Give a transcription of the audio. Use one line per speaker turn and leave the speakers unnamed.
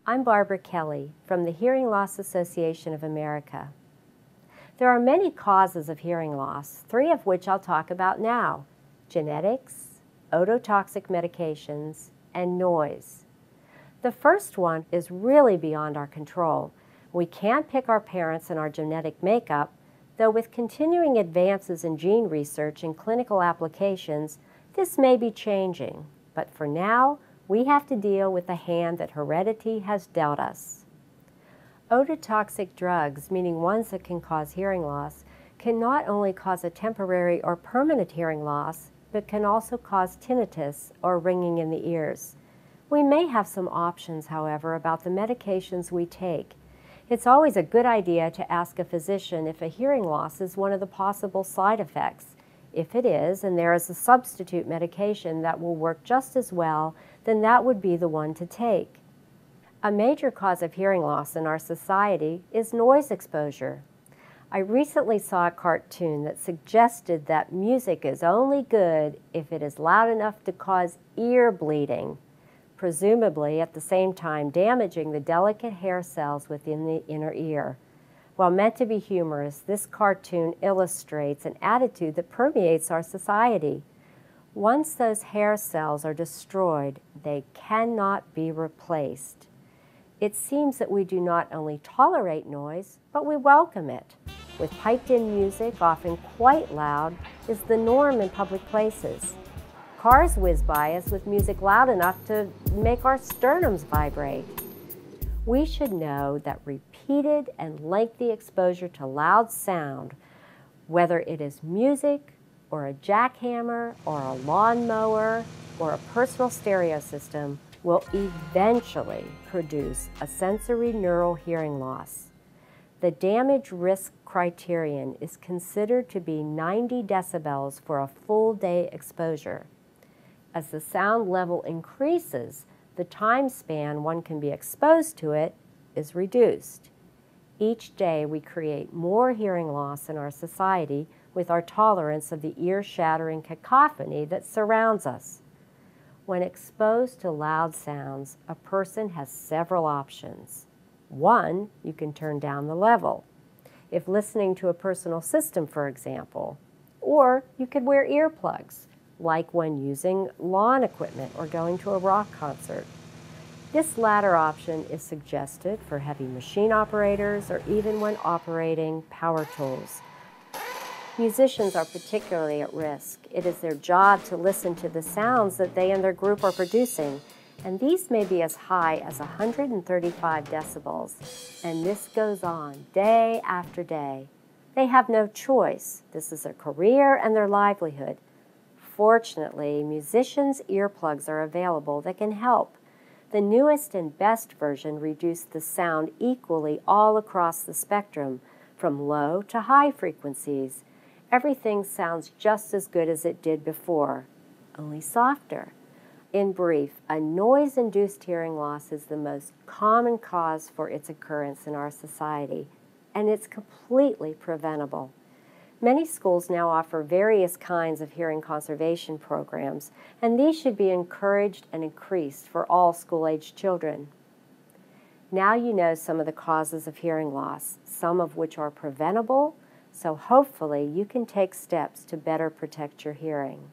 I'm Barbara Kelly from the Hearing Loss Association of America. There are many causes of hearing loss, 3 of which I'll talk about now: genetics, ototoxic medications, and noise. The first one is really beyond our control. We can't pick our parents and our genetic makeup, though with continuing advances in gene research and clinical applications, this may be changing. But for now, we have to deal with the hand that heredity has dealt us. Ototoxic drugs, meaning ones that can cause hearing loss, can not only cause a temporary or permanent hearing loss, but can also cause tinnitus or ringing in the ears. We may have some options, however, about the medications we take. It's always a good idea to ask a physician if a hearing loss is one of the possible side effects. If it is, and there is a substitute medication that will work just as well, then that would be the one to take. A major cause of hearing loss in our society is noise exposure. I recently saw a cartoon that suggested that music is only good if it is loud enough to cause ear bleeding, presumably at the same time damaging the delicate hair cells within the inner ear. While meant to be humorous, this cartoon illustrates an attitude that permeates our society. Once those hair cells are destroyed, they cannot be replaced. It seems that we do not only tolerate noise, but we welcome it. With piped-in music, often quite loud, is the norm in public places. Cars whiz by us with music loud enough to make our sternums vibrate. We should know that repeated and lengthy exposure to loud sound, whether it is music or a jackhammer or a lawnmower or a personal stereo system, will eventually produce a sensory neural hearing loss. The damage risk criterion is considered to be 90 decibels for a full day exposure. As the sound level increases, the time span one can be exposed to it is reduced. Each day we create more hearing loss in our society with our tolerance of the ear-shattering cacophony that surrounds us. When exposed to loud sounds, a person has several options. 1, you can turn down the level, if listening to a personal system, for example. Or you could wear earplugs, like when using lawn equipment or going to a rock concert. This latter option is suggested for heavy machine operators or even when operating power tools. Musicians are particularly at risk. It is their job to listen to the sounds that they and their group are producing, and these may be as high as 135 decibels, and this goes on day after day. They have no choice. This is their career and their livelihood. Fortunately, musicians' earplugs are available that can help. The newest and best version reduce the sound equally all across the spectrum, from low to high frequencies. Everything sounds just as good as it did before, only softer. In brief, a noise-induced hearing loss is the most common cause for its occurrence in our society, and it's completely preventable. Many schools now offer various kinds of hearing conservation programs, and these should be encouraged and increased for all school-aged children. Now you know some of the causes of hearing loss, some of which are preventable, so hopefully you can take steps to better protect your hearing.